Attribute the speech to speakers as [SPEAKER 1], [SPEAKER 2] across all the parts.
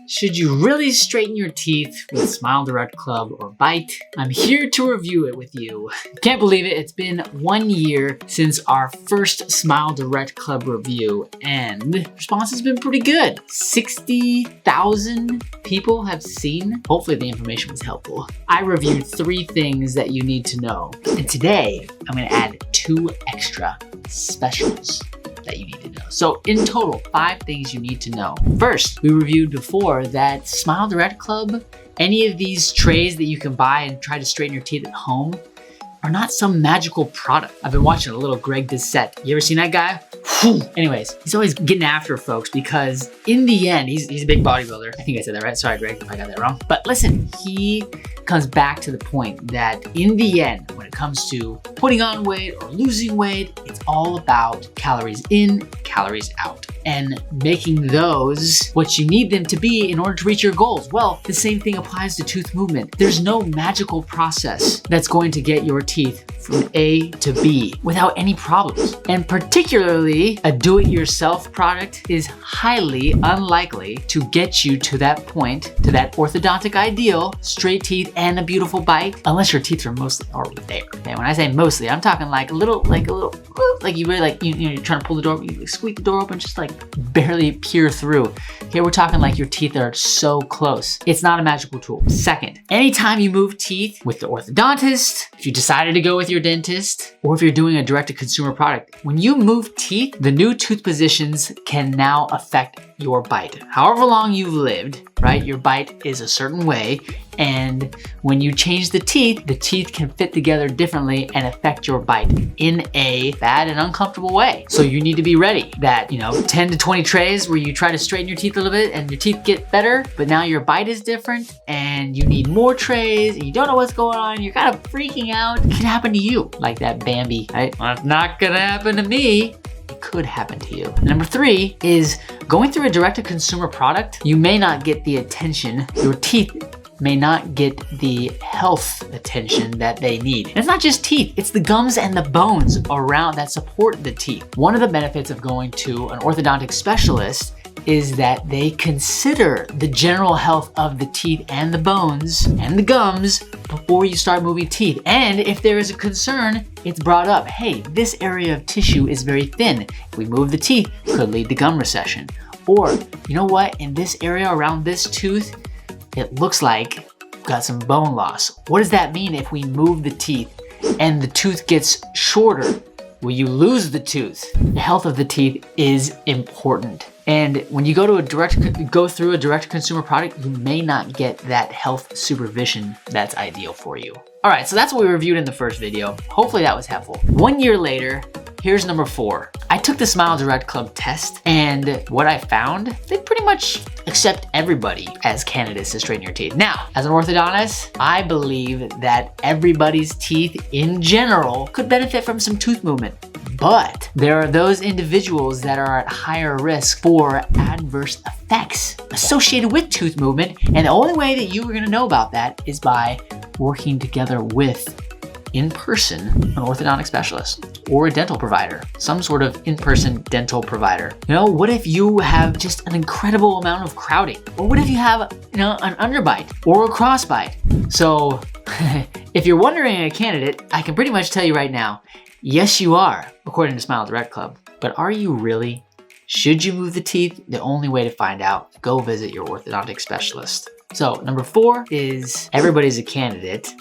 [SPEAKER 1] Should you really straighten your teeth with Smile Direct Club or Bite? I'm here to review it with you. Can't believe it, it's been 1 year since our first Smile Direct Club review, and response has been pretty good. 60,000 people have seen. Hopefully the information was helpful. I reviewed 3 things that you need to know, and today I'm gonna add 2 extra specials that you need to know. So in total, 5 things you need to know. First, we reviewed before that Smile Direct Club, any of these trays that you can buy and try to straighten your teeth at home are not some magical product. I've been watching a little Greg Doucette. You ever seen that guy? Whew. Anyways, he's always getting after folks because in the end, he's a big bodybuilder. I think I said that right. Sorry, Greg, if I got that wrong. But listen, he comes back to the point that in the end, when it comes to putting on weight or losing weight, it's all about calories in, calories out, and making those what you need them to be in order to reach your goals. Well, the same thing applies to tooth movement. There's no magical process that's going to get your teeth from A to B without any problems. And particularly, a do-it-yourself product is highly unlikely to get you to that point, to that orthodontic ideal, straight teeth and a beautiful bite, unless your teeth are mostly already there. Okay, when I say mostly, I'm talking like a little, like you really like, you're trying to pull the door, you squeak the door open, just like barely peer through. Here we're talking like your teeth are so close. It's not a magical tool. Second, anytime you move teeth with the orthodontist, if you decided to go with your dentist, or if you're doing a direct-to-consumer product, when you move teeth, the new tooth positions can now affect your bite. However long you've lived, right, your bite is a certain way, and when you change the teeth can fit together differently and affect your bite in a bad and uncomfortable way. So you need to be ready that, 10 to 20 trays where you try to straighten your teeth a little bit and your teeth get better, but now your bite is different and you need more trays and you don't know what's going on, you're kind of freaking out. It can happen to you, like that Bambi, right? Well, it's not gonna happen to me. It could happen to you. Number 3 is going through a direct-to-consumer product, you may not get the attention, your teeth may not get the health attention that they need. And it's not just teeth, it's the gums and the bones around that support the teeth. One of the benefits of going to an orthodontic specialist is that they consider the general health of the teeth and the bones and the gums before you start moving teeth. And if there is a concern, it's brought up, hey, this area of tissue is very thin. If we move the teeth, it could lead to gum recession. Or, you know what, in this area around this tooth, it looks like we've got some bone loss. What does that mean if we move the teeth and the tooth gets shorter? Will you lose the tooth? The health of the teeth is important. And when you go through a direct consumer product, you may not get that health supervision that's ideal for you. All right, so that's what we reviewed in the first video. Hopefully that was helpful. 1 year later, here's number 4. I took the Smile Direct Club test, and what I found, they pretty much accept everybody as candidates to straighten your teeth. Now, as an orthodontist, I believe that everybody's teeth in general could benefit from some tooth movement. But there are those individuals that are at higher risk for adverse effects associated with tooth movement, and the only way that you are gonna know about that is by working together with, in person, an orthodontic specialist or a dental provider, some sort of in-person dental provider. What if you have just an incredible amount of crowding? Or what if you have, an underbite or a crossbite? So if you're wondering a candidate, I can pretty much tell you right now, yes, you are, according to Smile Direct Club. But are you really? Should you move the teeth? The only way to find out, go visit your orthodontic specialist. So number 4 is everybody's a candidate,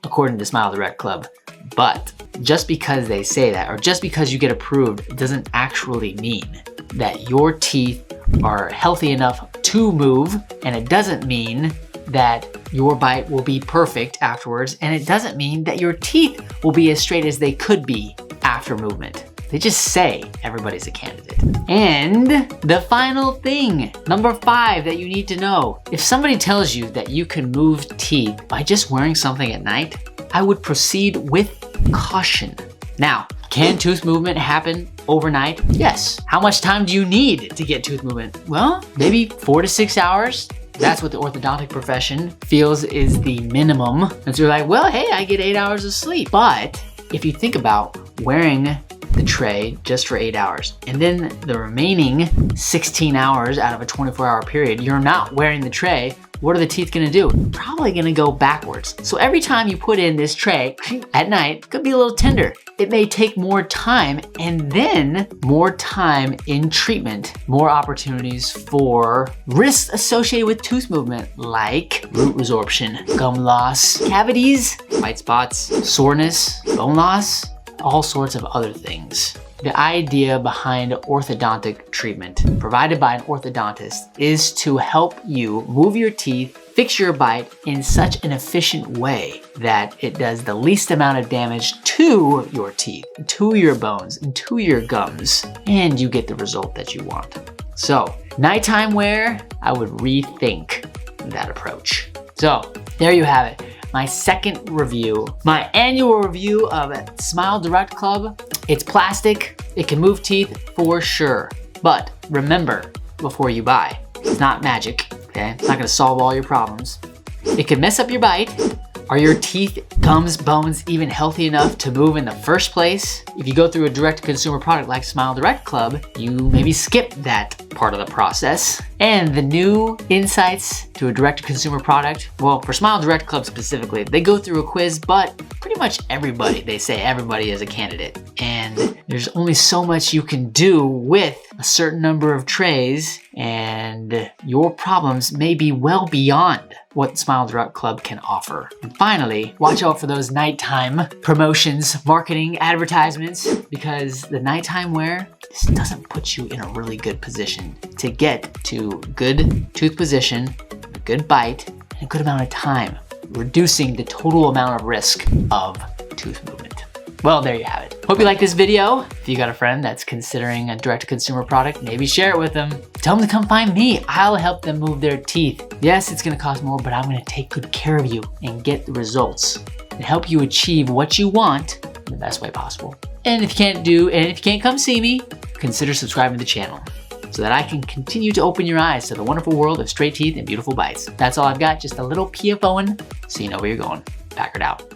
[SPEAKER 1] according to Smile Direct Club. But just because they say that, or just because you get approved, doesn't actually mean that your teeth are healthy enough to move, and it doesn't mean that your bite will be perfect afterwards, and it doesn't mean that your teeth will be as straight as they could be after movement. They just say everybody's a candidate. And the final thing, number 5 that you need to know. If somebody tells you that you can move teeth by just wearing something at night, I would proceed with caution. Now, can tooth movement happen overnight? Yes. How much time do you need to get tooth movement? Well, maybe 4 to 6 hours. That's what the orthodontic profession feels is the minimum. And so you're like, well, hey, I get 8 hours of sleep. But if you think about wearing the tray just for 8 hours. And then the remaining 16 hours out of a 24-hour period, you're not wearing the tray. What are the teeth gonna do? Probably gonna go backwards. So every time you put in this tray at night, it could be a little tender. It may take more time, and then more time in treatment, more opportunities for risks associated with tooth movement, like root resorption, gum loss, cavities, white spots, soreness, bone loss, all sorts of other things. The idea behind orthodontic treatment provided by an orthodontist is to help you move your teeth, fix your bite in such an efficient way that it does the least amount of damage to your teeth, to your bones, and to your gums, and you get the result that you want. So, nighttime wear, I would rethink that approach. So, there you have it. My second review, my annual review of Smile Direct Club. It's plastic, it can move teeth for sure. But remember, before you buy, it's not magic, okay? It's not gonna solve all your problems. It can mess up your bite. Are your teeth, gums, bones even healthy enough to move in the first place? If you go through a direct-to-consumer product like Smile Direct Club, you maybe skip that part of the process. And the new insights to a direct-to-consumer product, well, for Smile Direct Club specifically, they go through a quiz, but pretty much everybody, they say everybody is a candidate. And there's only so much you can do with a certain number of trays, and your problems may be well beyond what Smile Direct Club can offer. And finally, watch out for those nighttime promotions, marketing, advertisements, because the nighttime wear just doesn't put you in a really good position to get to good tooth position, a good bite, and a good amount of time, reducing the total amount of risk of tooth movement. Well, there you have it. Hope you like this video. If you got a friend that's considering a direct-to-consumer product, maybe share it with them. Tell them to come find me. I'll help them move their teeth. Yes, it's gonna cost more, but I'm gonna take good care of you and get the results and help you achieve what you want in the best way possible. And if you can't come see me, consider subscribing to the channel so that I can continue to open your eyes to the wonderful world of straight teeth and beautiful bites. That's all I've got, just a little PFOing so you know where you're going. Packard out.